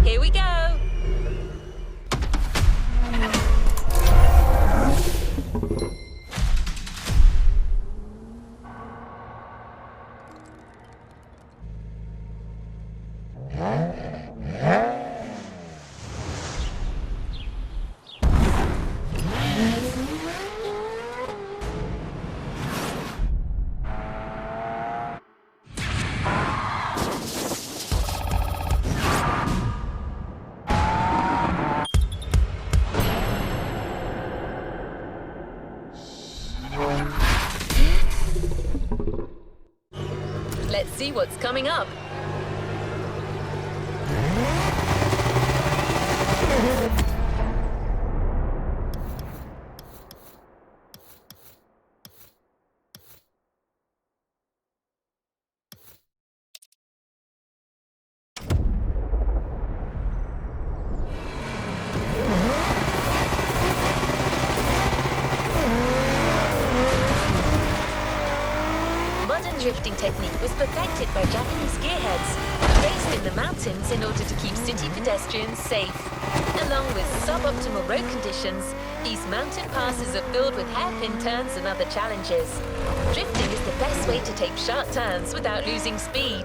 Here we go. Let's see what's coming up. Drifting technique was perfected by Japanese gearheads, raced in the mountains in order to keep city pedestrians safe. Along with suboptimal road conditions, these mountain passes are filled with hairpin turns and other challenges. Drifting is the best way to take sharp turns without losing speed.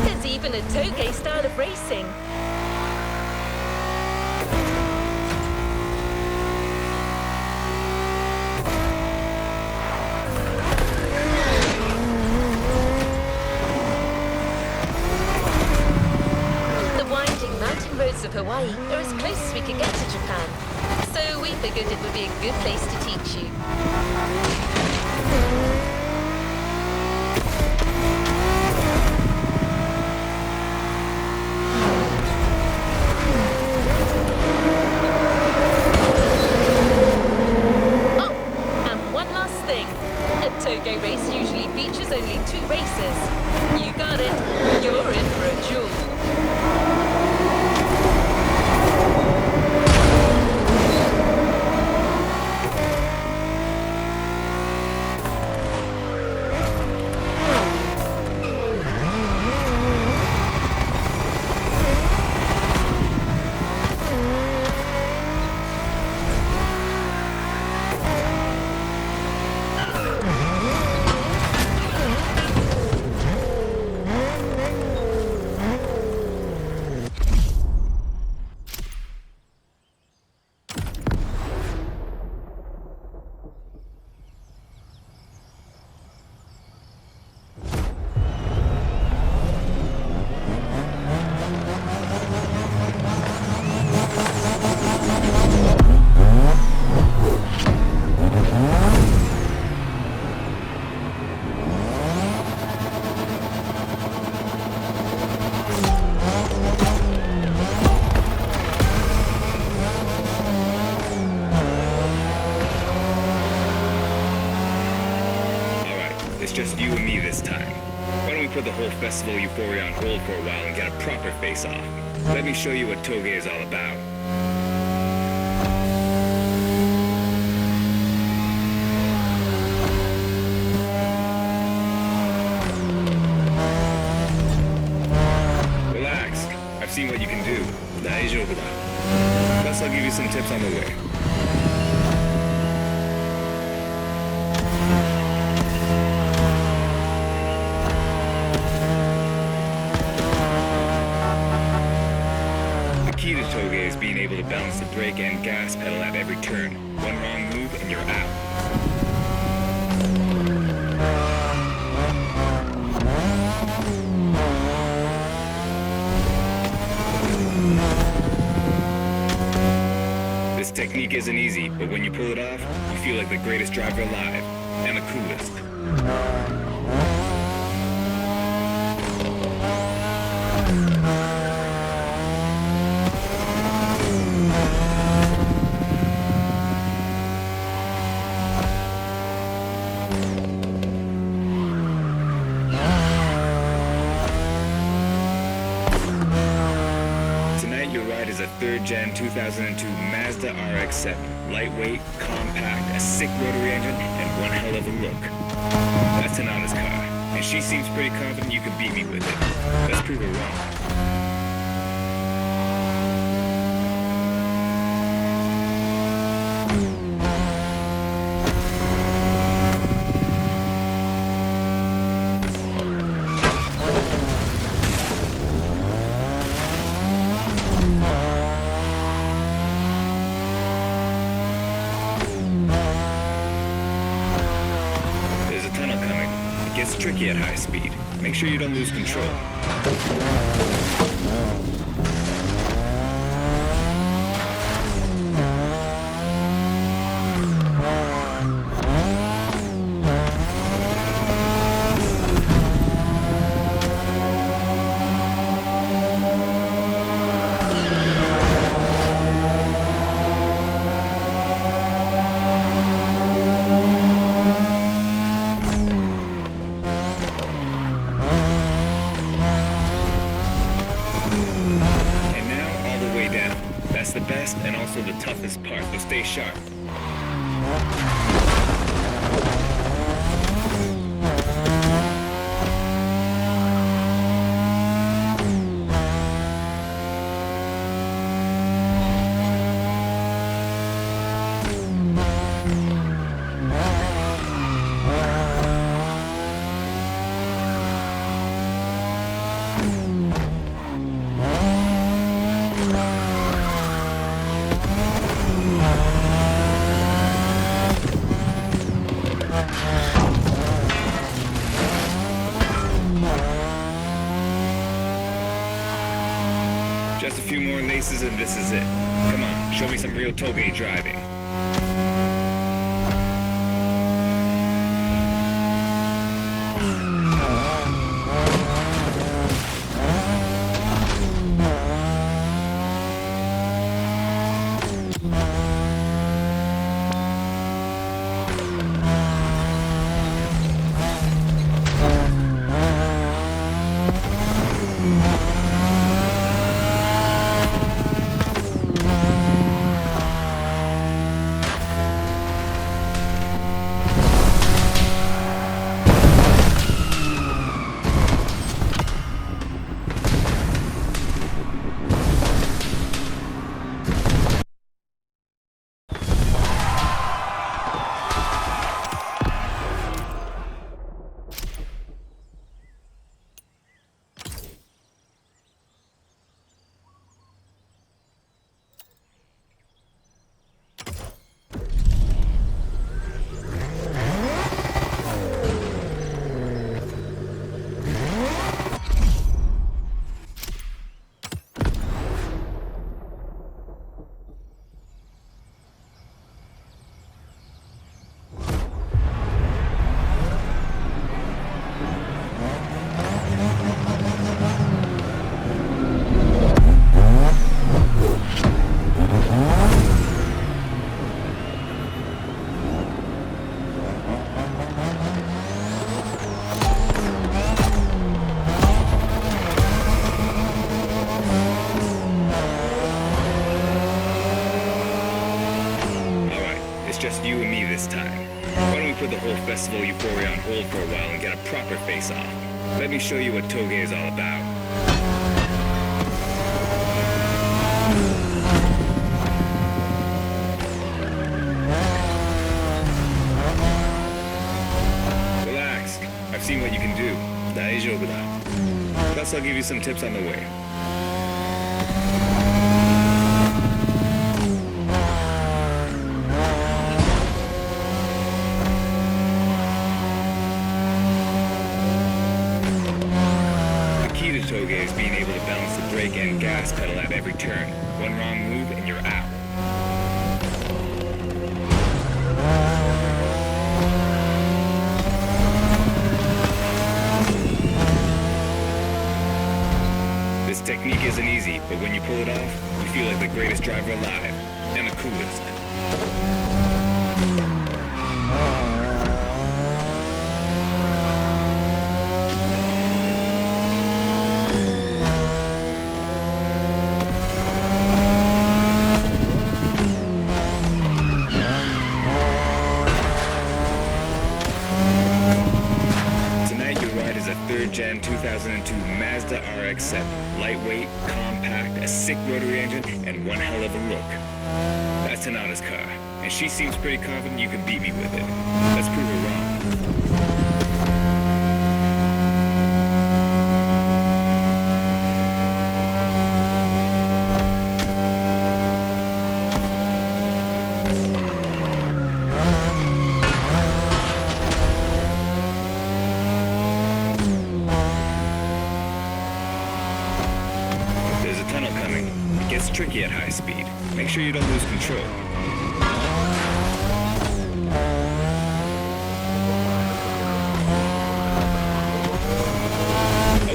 There's even a toge style of racing. The winding mountain roads of Hawaii are as close as we could get to Japan, so we figured it would be a good place to teach you. Toge race usually features only 2 races. You got it. You're in for a duel. Just you and me this time. Why don't we put the whole festival euphoria on hold for a while and get a proper face-off? Let me show you what toge is all about. Relax. I've seen what you can do. Plus I'll give you some tips on the way. The key to toge is being able to balance the brake and gas pedal at every turn. One wrong move and you're out. This technique isn't easy, but when you pull it off, you feel like the greatest driver alive, and the coolest. is a 3rd Gen 2002 Mazda RX-7. Lightweight, compact, a sick rotary engine, and one hell of a look. That's Tanana's car, and she seems pretty confident you can beat me with it. Let's prove her wrong. It's tricky at high speed. Make sure you don't lose control. That's the best and also the toughest part, so stay sharp. Just a few more laces and this is it. Come on, show me some real toge driving. Just you and me this time. Why don't we put the whole festival euphoria on hold for a while and get a proper face-off? Let me show you what toge is all about. Relax. I've seen what you can do. Daijoubu da. Plus I'll give you some tips on the way. Toge is being able to balance the brake and gas pedal at every turn. One wrong move and you're out. This technique isn't easy, but when you pull it off, you feel like the greatest driver alive, and the coolest. 2002 Mazda RX-7. Lightweight, compact, a sick rotary engine, and one hell of a look. That's Tanana's car, and she seems pretty confident you can beat me with it. Let's prove her wrong. It's tricky at high speed. Make sure you don't lose control.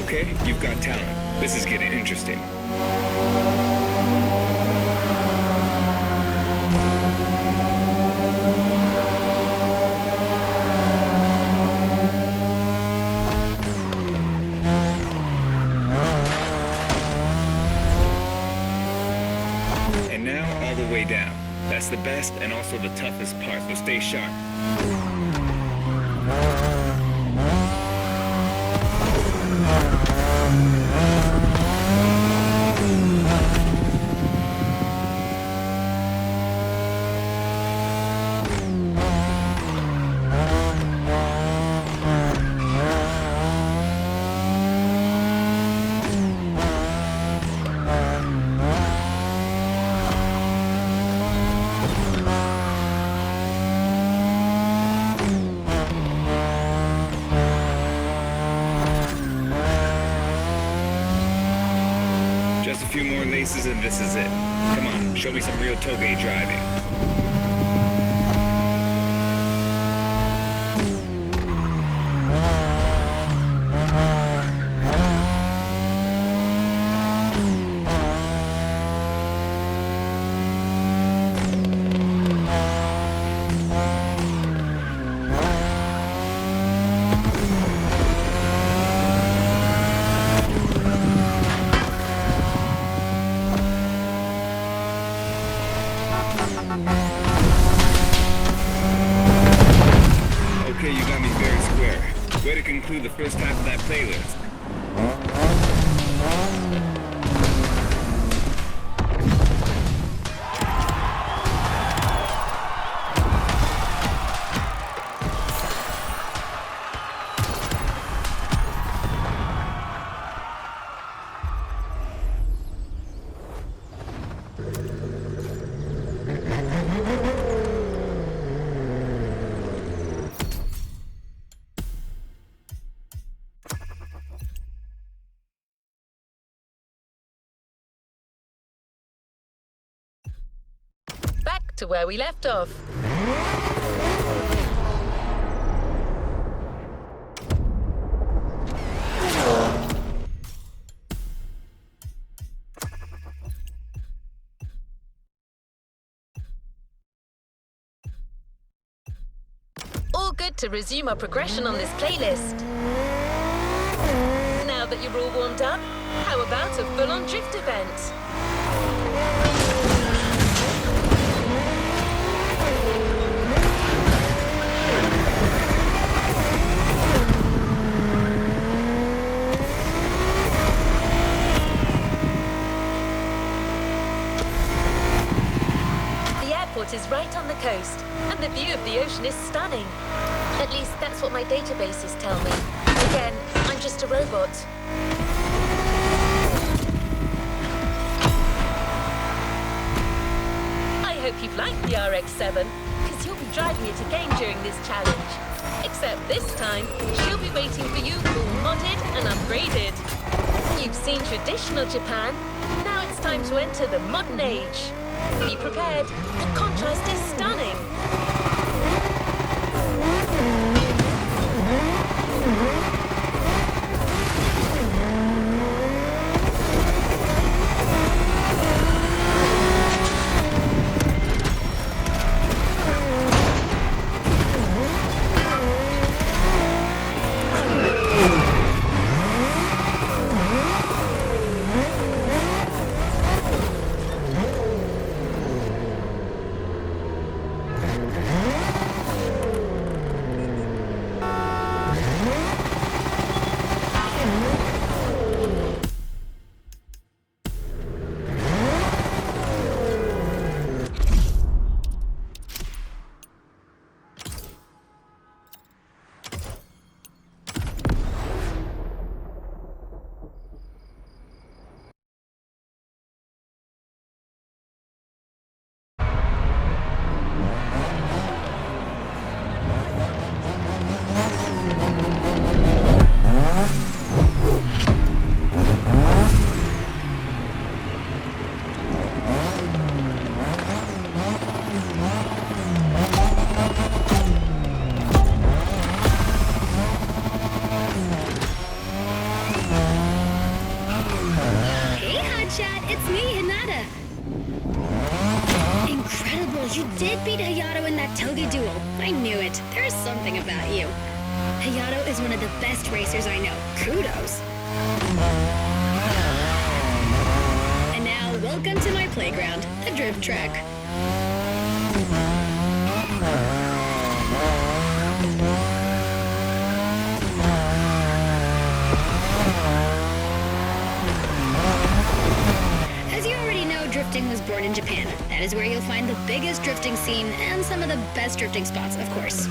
Okay, you've got talent. This is getting interesting. Way down. That's the best and also the toughest part, so stay sharp. Just a few more laces and this is it. Come on, show me some real toge driving. Okay, you got me very square. Way to conclude the first half of that playlist. Back to where we left off. All good to resume our progression on this playlist. Now that you're all warmed up, how about a full-on drift event? Is right on the coast, and the view of the ocean is stunning. At least that's what my databases tell me. Again, I'm just a robot. I hope you've liked the RX-7, because you'll be driving it again during this challenge. Except this time, she'll be waiting for you all modded and upgraded. You've seen traditional Japan, now it's time to enter the modern age. Be prepared, the contrast is stunning. you did beat Hayato in that Toge duel. I knew it. There's something about you. Hayato is one of the best racers I know. Kudos. And now, welcome to my playground, the drift track. As you already know, drifting was born in Japan. That is where you'll find the biggest drifting scene and some of the best drifting spots, of course.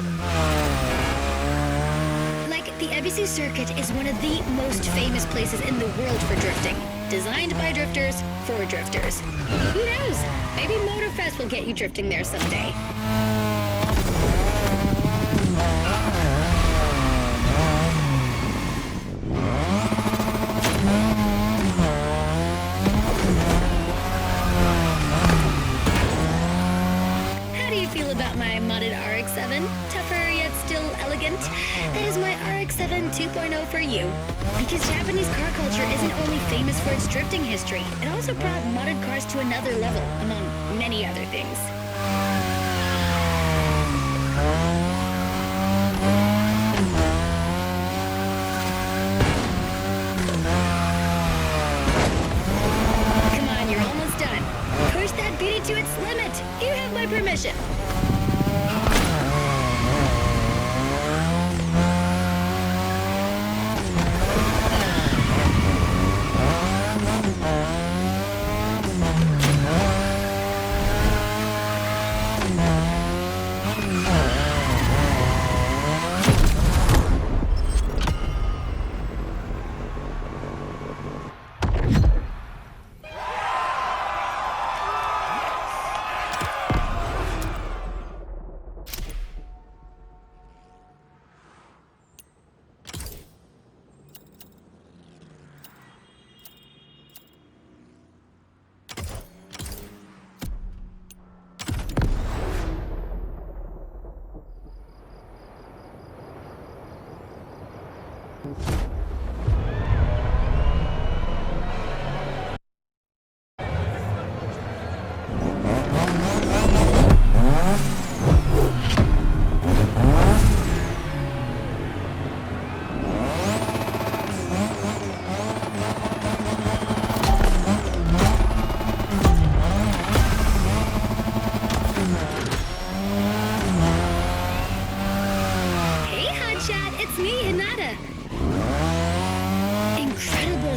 The EBC circuit is one of the most famous places in the world for drifting. Designed by drifters, for drifters. Who knows? Maybe Motorfest will get you drifting there someday. How do you feel about my modded RX-7? Tougher yet still elegant? That is my RX-7 2.0 for you. Because Japanese car culture isn't only famous for its drifting history, it also brought modded cars to another level, among many other things. Come on, you're almost done. Push that beauty to its limit. You have my permission.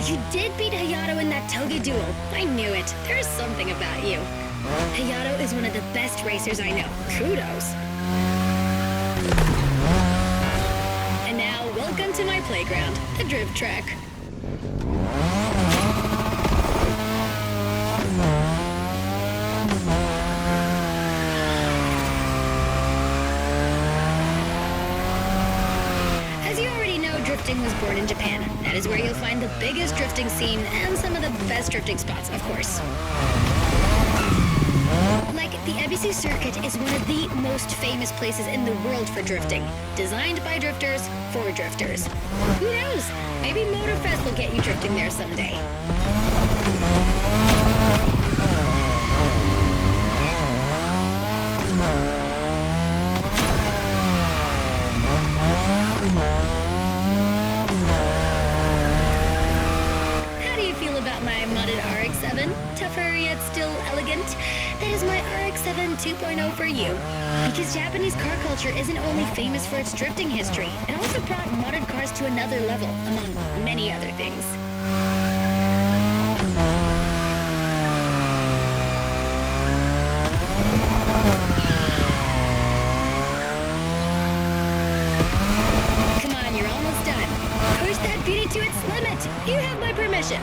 You did beat Hayato in that Toge duel. I knew it. There's something about you. Hayato is one of the best racers I know. Kudos. And now, welcome to my playground, the drift track. Drifting was born in Japan. That is where you'll find the biggest drifting scene and some of the best drifting spots, of course. The EBC circuit is one of the most famous places in the world for drifting. Designed by drifters, for drifters. Who knows? Maybe Motorfest will get you drifting there someday. My modded RX-7, tougher yet still elegant. That is my RX-7 2.0 for you. Because Japanese car culture isn't only famous for its drifting history, it also brought modded cars to another level, among many other things. Come on, you're almost done. Push that beauty to its limit. You have my permission.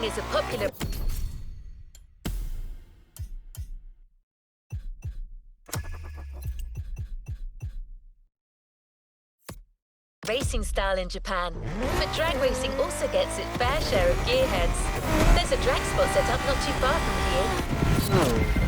racing is a popular racing style in Japan, but drag racing also gets its fair share of gearheads. There's a drag spot set up not too far from here.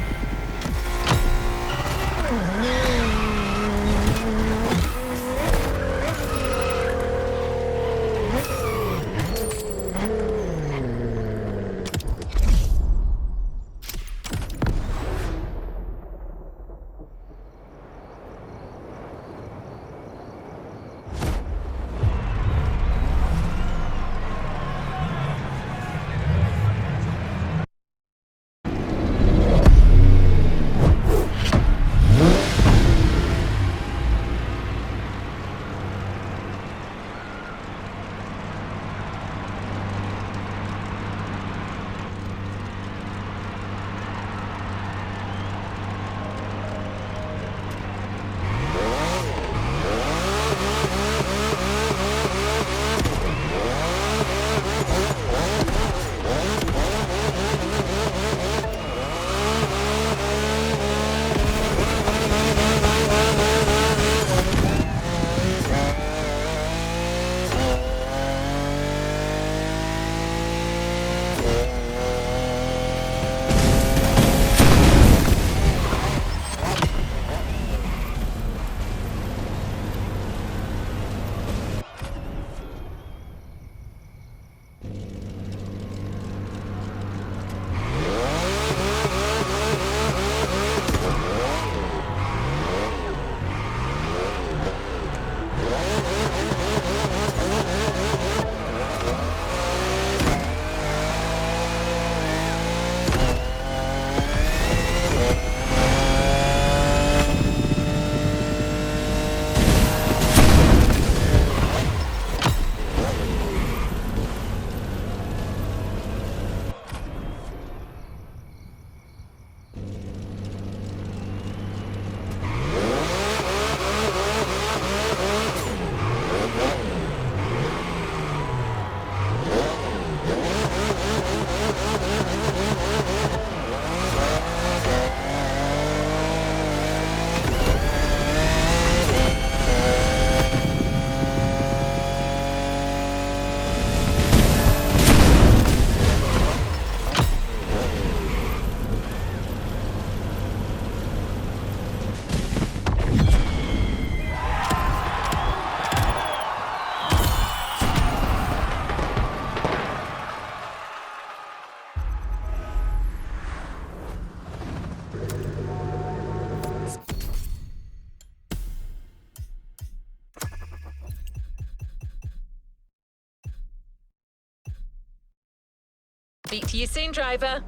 Speak to you soon, driver.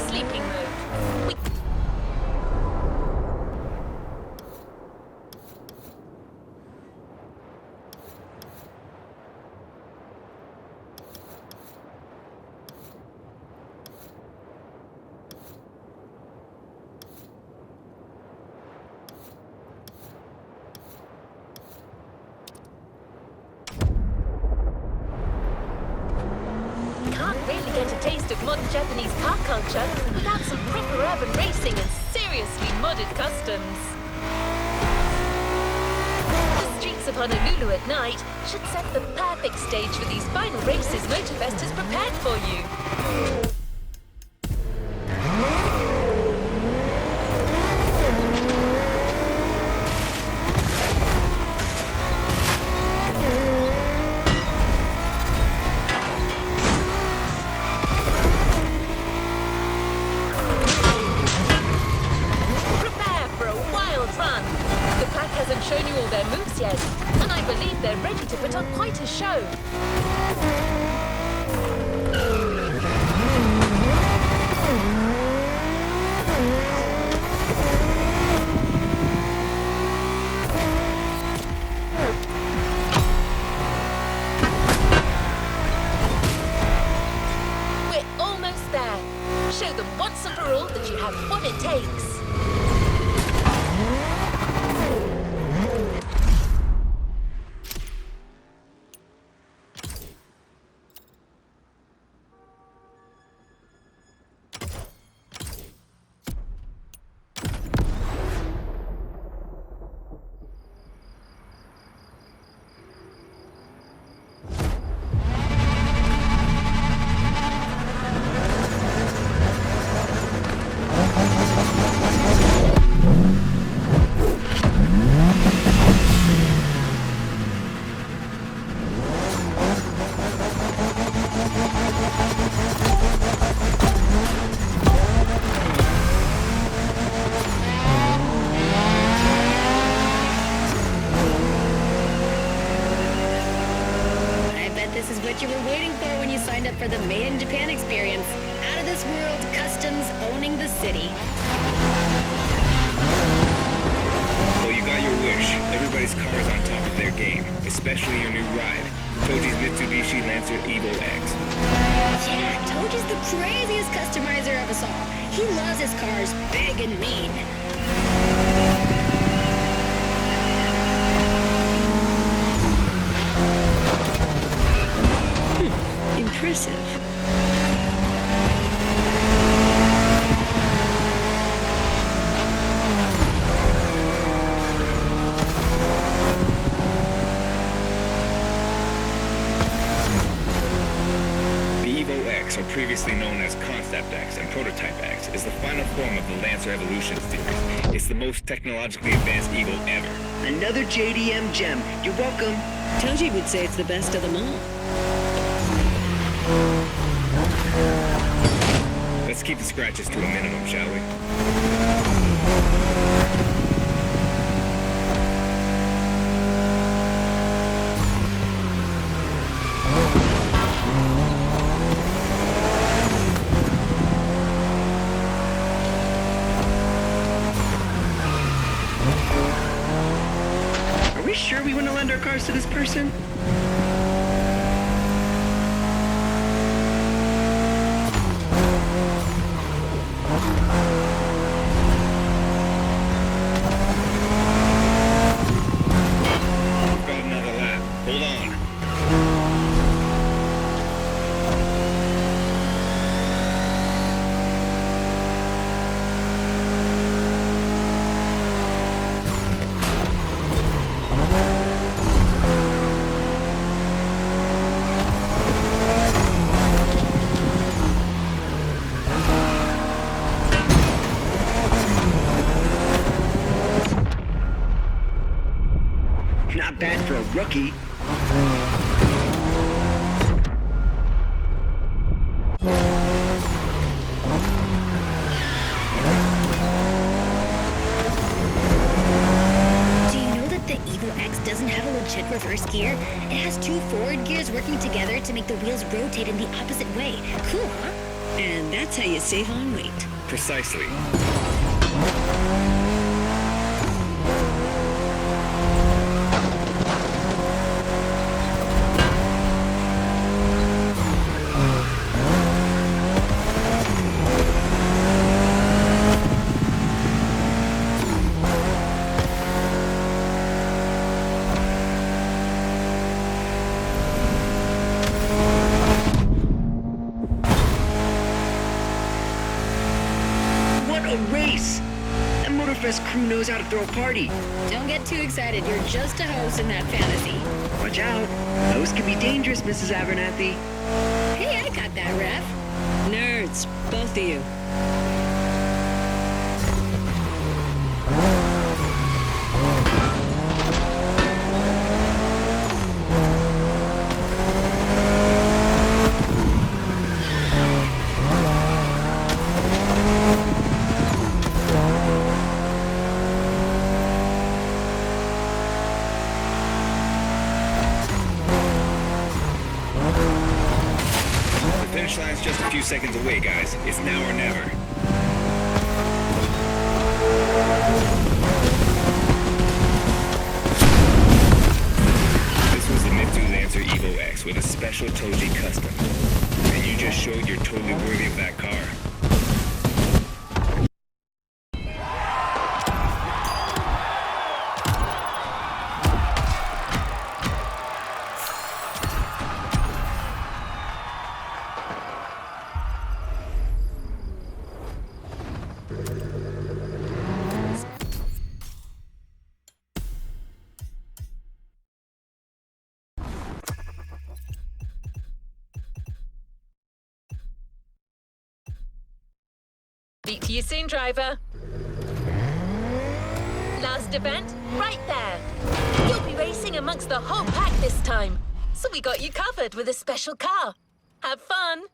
Sleeping mode. Get a taste of modern Japanese car culture without some proper urban racing and seriously modded customs. The streets of Honolulu at night should set the perfect stage for these final races Motorfest has prepared for you. Hasn't shown you all their moves yet, and I believe they're ready to put on quite a show. We're almost there. Show them once and for all that you have what it takes. for the Made in Japan experience. Out of this world customs owning the city. Well, you got your wish. Everybody's car is on top of their game, especially your new ride, Toji's Mitsubishi Lancer Evo X. Yeah, Toji's the craziest customizer of us all. He loves his cars big and mean. Impressive. Or previously known as Concept X and Prototype X, is the final form of the Lancer Evolution series. It's the most technologically advanced Evo ever. Another JDM gem. You're welcome. Toji would say it's the best of them all. Let's keep the scratches to a minimum, shall we? Sure we want to lend our cars to this person? We've got another lap. Hold on. Not bad for a rookie. Do you know that the Evo X doesn't have a legit reverse gear? It has two forward gears working together to make the wheels rotate in the opposite way. Cool, huh? And that's how you save on weight. Precisely. A race! That Motorfest crew knows how to throw a party. Don't get too excited. You're just a host in that fantasy. Watch out. Those can be dangerous, Mrs. Abernathy. Hey, I got that, Ref. Nerds, both of you. The finish line's just a few seconds away, guys. It's now or never. This was the Mitsu Lancer Evo X with a special Toji custom. And you just showed you're totally worthy of that car. Speak to you soon, driver. Last event, right there. You'll be racing amongst the whole pack this time. So we got you covered with a special car. Have fun.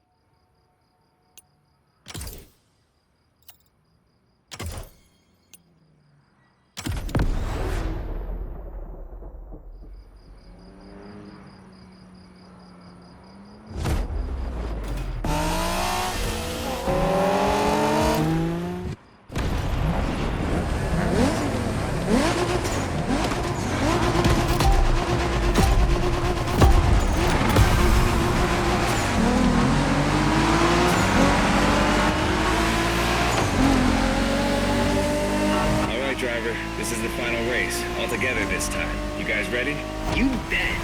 driver. This is the final race, all together this time. You guys ready? You bet.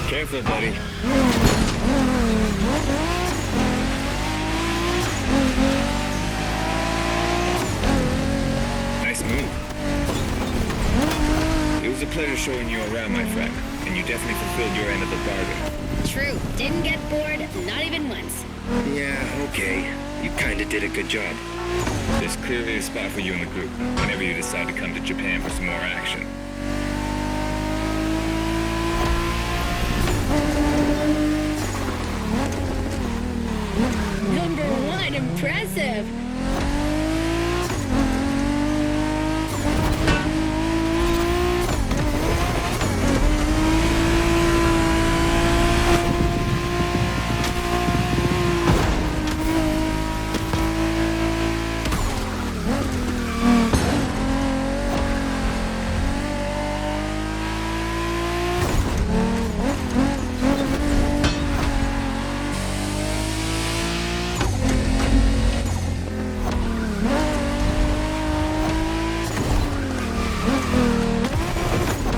Careful, buddy. Nice move. It was a pleasure showing you around, my friend, and you definitely fulfilled your end of the bargain. True. Didn't get bored, not even once. Yeah, okay. You kinda did a good job. There's clearly a spot for you in the group whenever you decide to come to Japan for some more action. Number one, impressive.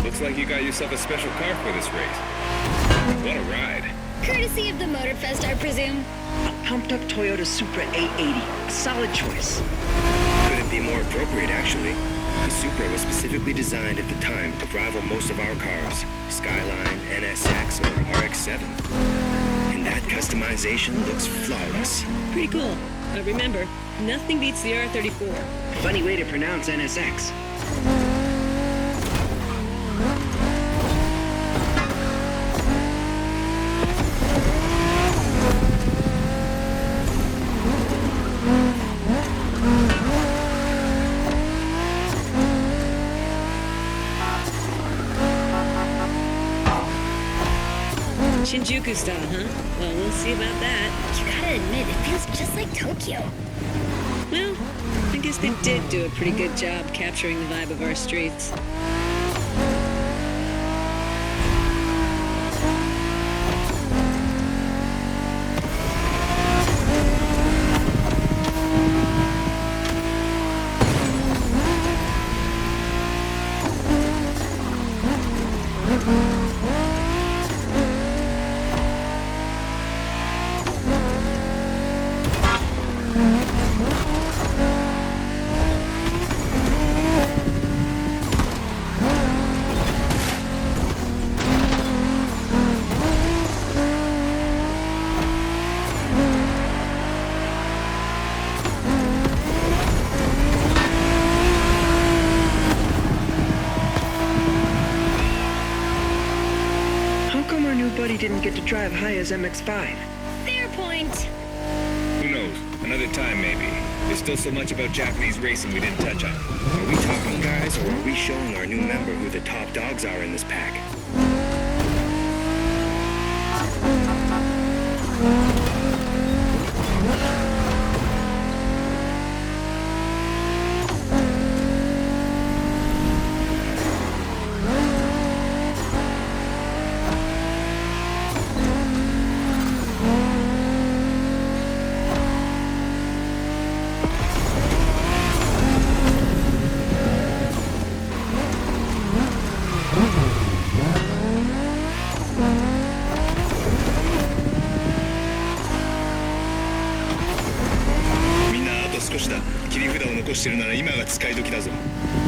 Looks like you got yourself a special car for this race. What a ride. Courtesy of the Motorfest, I presume. A pumped-up Toyota Supra 880. A solid choice. Couldn't be more appropriate, actually. The Supra was specifically designed at the time to rival most of our cars, Skyline, NSX, or RX-7. And that customization looks flawless. Pretty cool. But remember, nothing beats the R34. Funny way to pronounce NSX. Shinjuku style, huh? Well, we'll see about that. You gotta admit, it feels just like Tokyo. Well, I guess they did do a pretty good job capturing the vibe of our streets. Buddy didn't get to drive high as MX-5. Fair point. Who knows? Another time, maybe. There's still so much about Japanese racing we didn't touch on. Are we talking guys, or are we showing our new member who the top dogs are in this pack?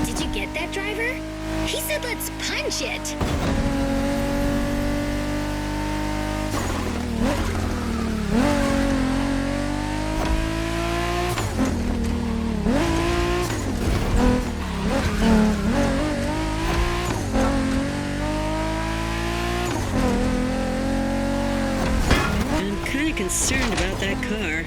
Did you get that, driver? He said let's punch it. I'm kind of concerned about that car.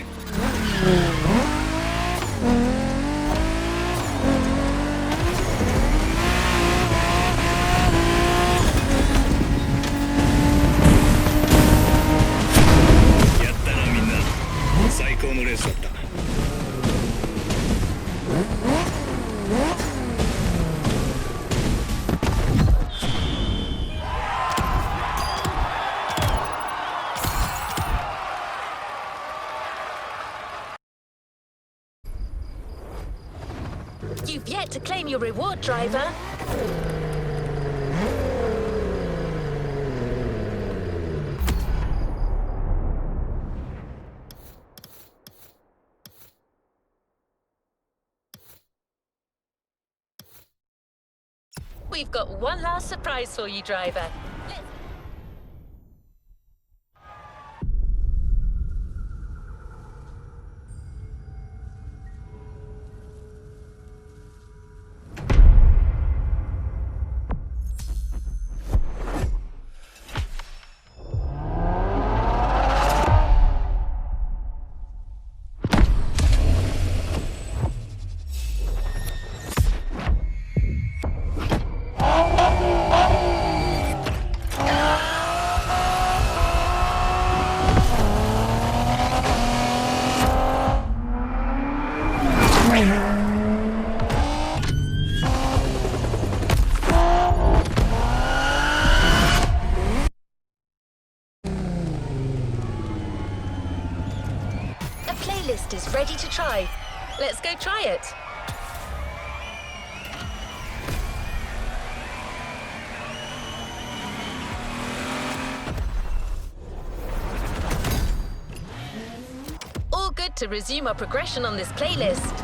You've yet to claim your reward, driver. We've got one last surprise for you, driver. Playlist is ready to try. Let's go try it. All good to resume our progression on this playlist.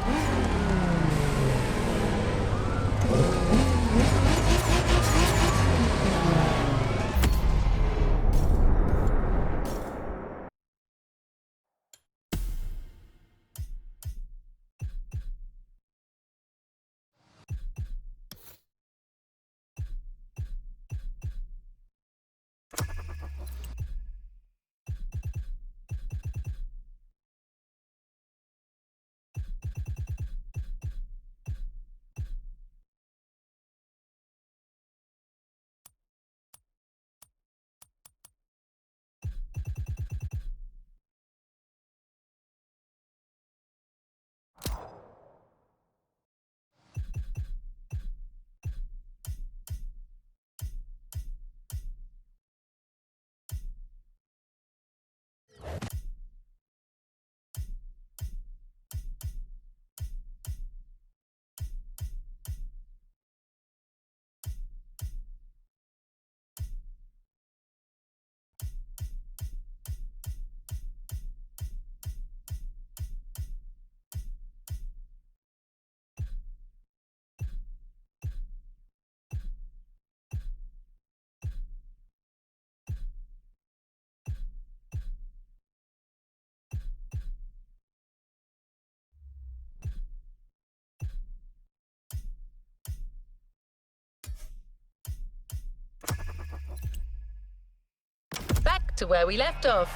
Back to where we left off.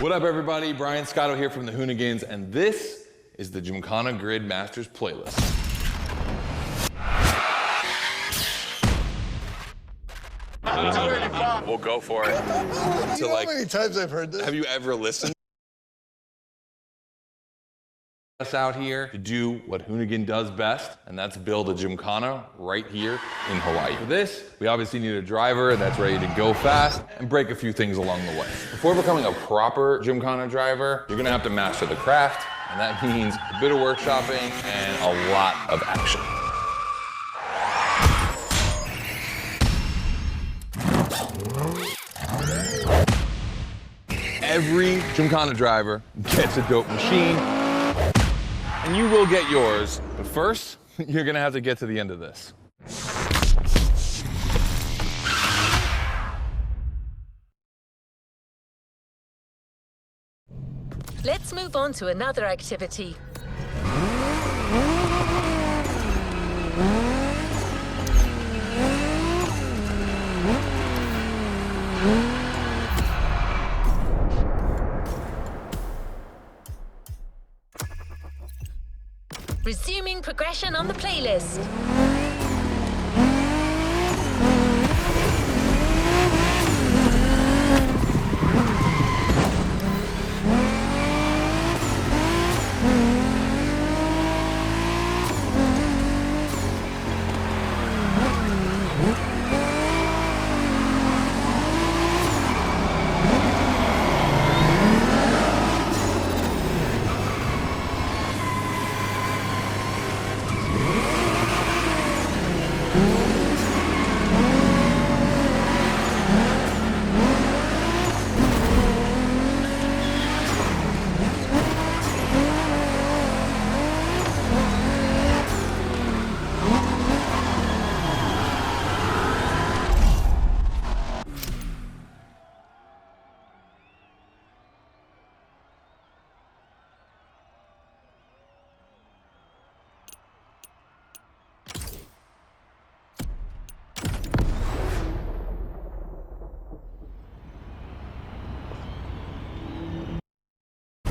What up, everybody? Brian Scotto here from the Hoonigans, and this is the Gymkhana Grid Masters playlist. We'll go for it. You know how many times I've heard this? Have you ever listened? Us out here to do what Hoonigan does best, and that's build a Gymkhana right here in Hawaii. For this, we obviously need a driver that's ready to go fast and break a few things along the way. Before becoming a proper Gymkhana driver, you're gonna have to master the craft, and that means a bit of workshopping and a lot of action. Every Gymkhana driver gets a dope machine, and you will get yours, but first, you're gonna have to get to the end of this. Let's move on to another activity. exciting progression on the playlist.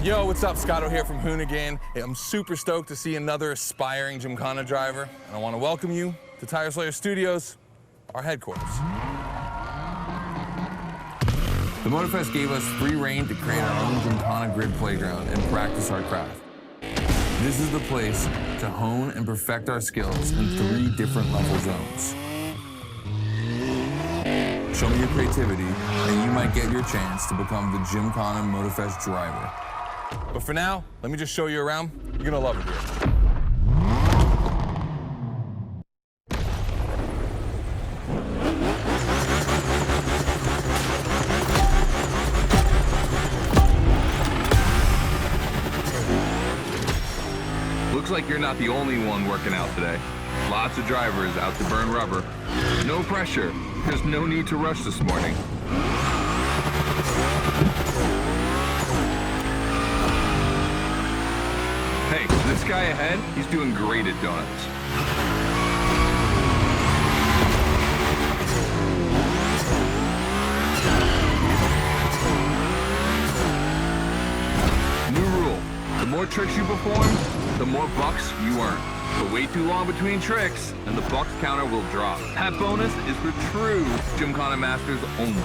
Yo, what's up? Scotto here from Hoonigan. Hey, I'm super stoked to see another aspiring Gymkhana driver, and I want to welcome you to Tire Slayer Studios, our headquarters. The Motorfest gave us free reign to create our own Gymkhana grid playground and practice our craft. This is the place to hone and perfect our skills in 3 different level zones. Show me your creativity, and you might get your chance to become the Gymkhana Motorfest driver. But for now, let me just show you around. You're gonna love it here. Looks like you're not the only one working out today. Lots of drivers out to burn rubber. No pressure. There's no need to rush this morning. Hey, this guy ahead, he's doing great at donuts. New rule, the more tricks you perform, the more bucks you earn. But wait too long between tricks, and the bucks counter will drop. That bonus is for true Gymkhana masters only.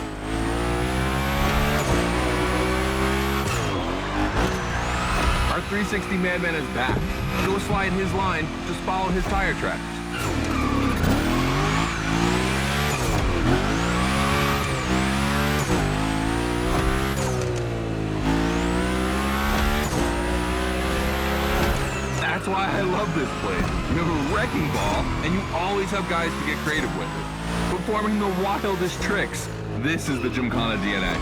Our 360 Madman is back. Go slide his line, just follow his tire tracks. That's why I love this place. You have a wrecking ball, and you always have guys to get creative with it. Performing the wildest tricks. This is the Gymkhana DNA.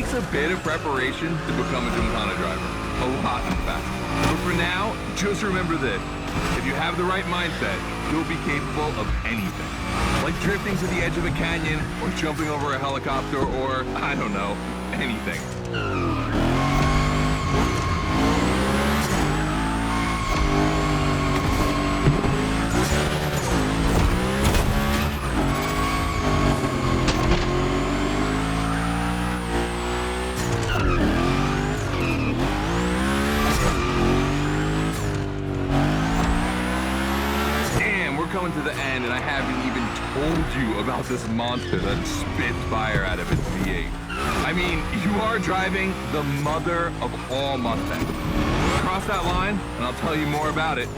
A bit of preparation to become a Gymkhana driver. A lot, in fact. But for now, just remember this. If you have the right mindset, you'll be capable of anything. Like drifting to the edge of a canyon, or jumping over a helicopter, or, I don't know, anything. Coming to the end, and I haven't even told you about this monster that spits fire out of its V8. I mean, you are driving the mother of all Mustangs. Cross that line, and I'll tell you more about it.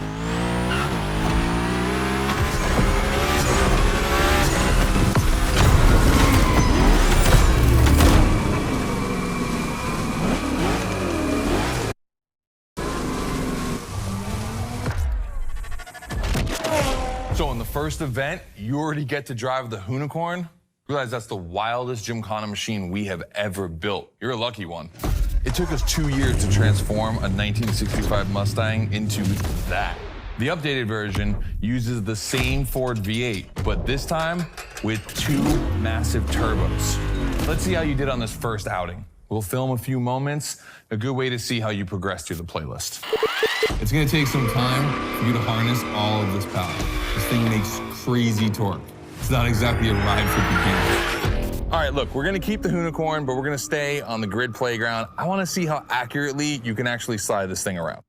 So in the first event, you already get to drive the Unicorn. Realize that's the wildest Gymkhana machine we have ever built. You're a lucky one. It took us 2 years to transform a 1965 Mustang into that. The updated version uses the same Ford V8, but this time with 2 massive turbos. Let's see how you did on this first outing. We'll film a few moments, a good way to see how you progress through the playlist. It's gonna take some time for you to harness all of this power. This thing makes crazy torque. It's not exactly a ride for beginners. All right, look, we're gonna keep the Unicorn, but we're gonna stay on the grid playground. I wanna see how accurately you can actually slide this thing around.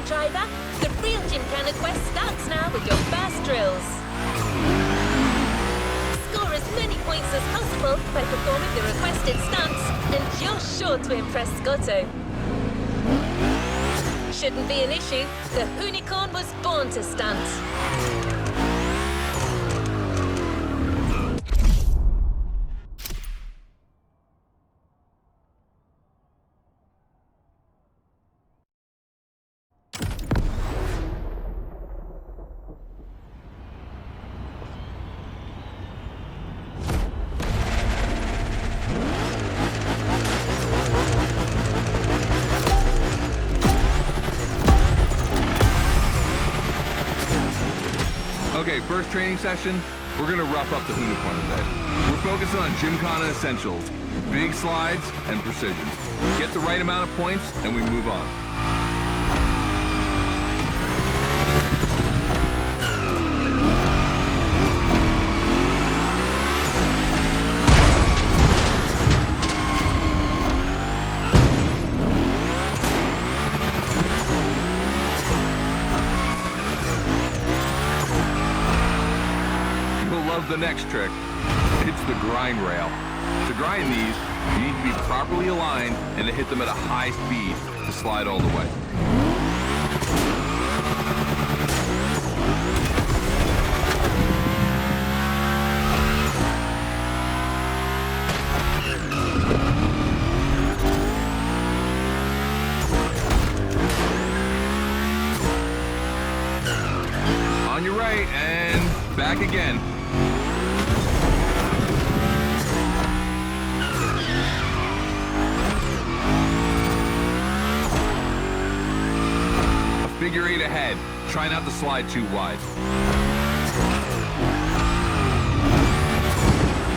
Driver, the real Gymkhana quest starts now with your first drills. Score as many points as possible by performing the requested stunts, and you're sure to impress Scotto. Shouldn't be an issue. The Unicorn was born to stunt. Okay, first training session, we're gonna rough up the Unicorn a bit. We're focusing on Gymkhana essentials, big slides and precision. Get the right amount of points and we move on. The next trick, it's the grind rail. To grind these, you need to be properly aligned and to hit them at a high speed to slide all the way. On your right and back again. Figure 8 ahead. Try not to slide too wide.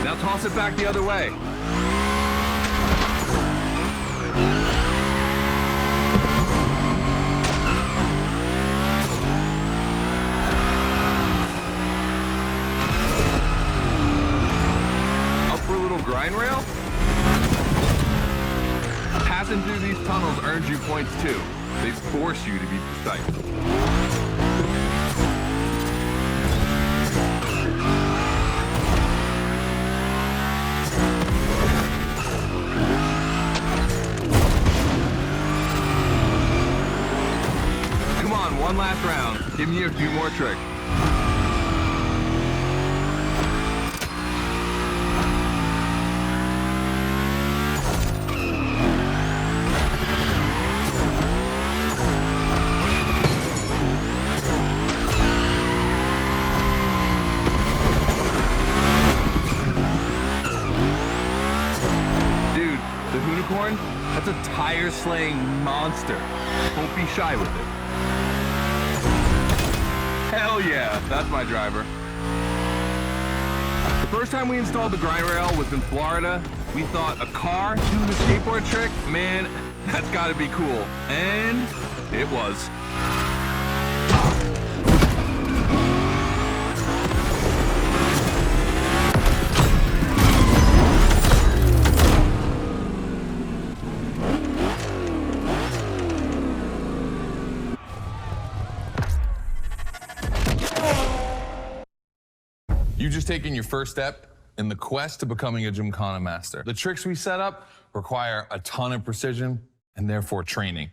Now toss it back the other way. Up for a little grind rail? Passing through these tunnels earns you points too. They force you to be precise. Come on, one last round. Giving you a few more tricks. That's a tire-slaying monster. Don't be shy with it. Hell yeah, that's my driver. The first time we installed the grind rail was in Florida. We thought a car doing the skateboard trick? Man, that's gotta be cool. And it was. You've just taken your first step in the quest to becoming a Gymkhana master. The tricks we set up require a ton of precision and therefore training.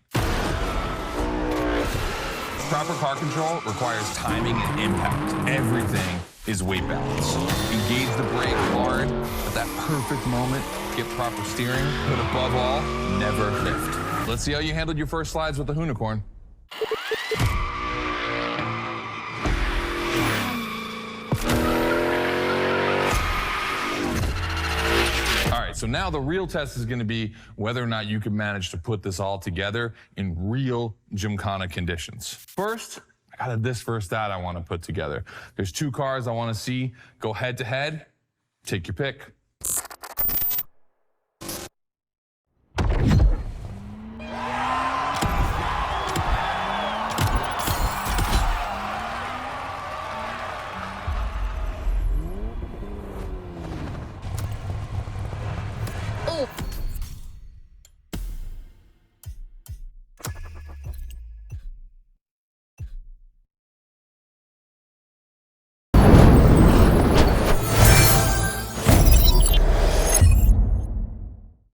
Proper car control requires timing and impact. Everything is weight balance. Engage the brake hard at that perfect moment. Get proper steering, but above all, never lift. Let's see how you handled your first slides with the Hoonicorn. All right, so now the real test is gonna be whether or not you can manage to put this all together in real Gymkhana conditions. First, I got this first stat I wanna put together. There's 2 cars I wanna see go head to head. Take your pick. Oh,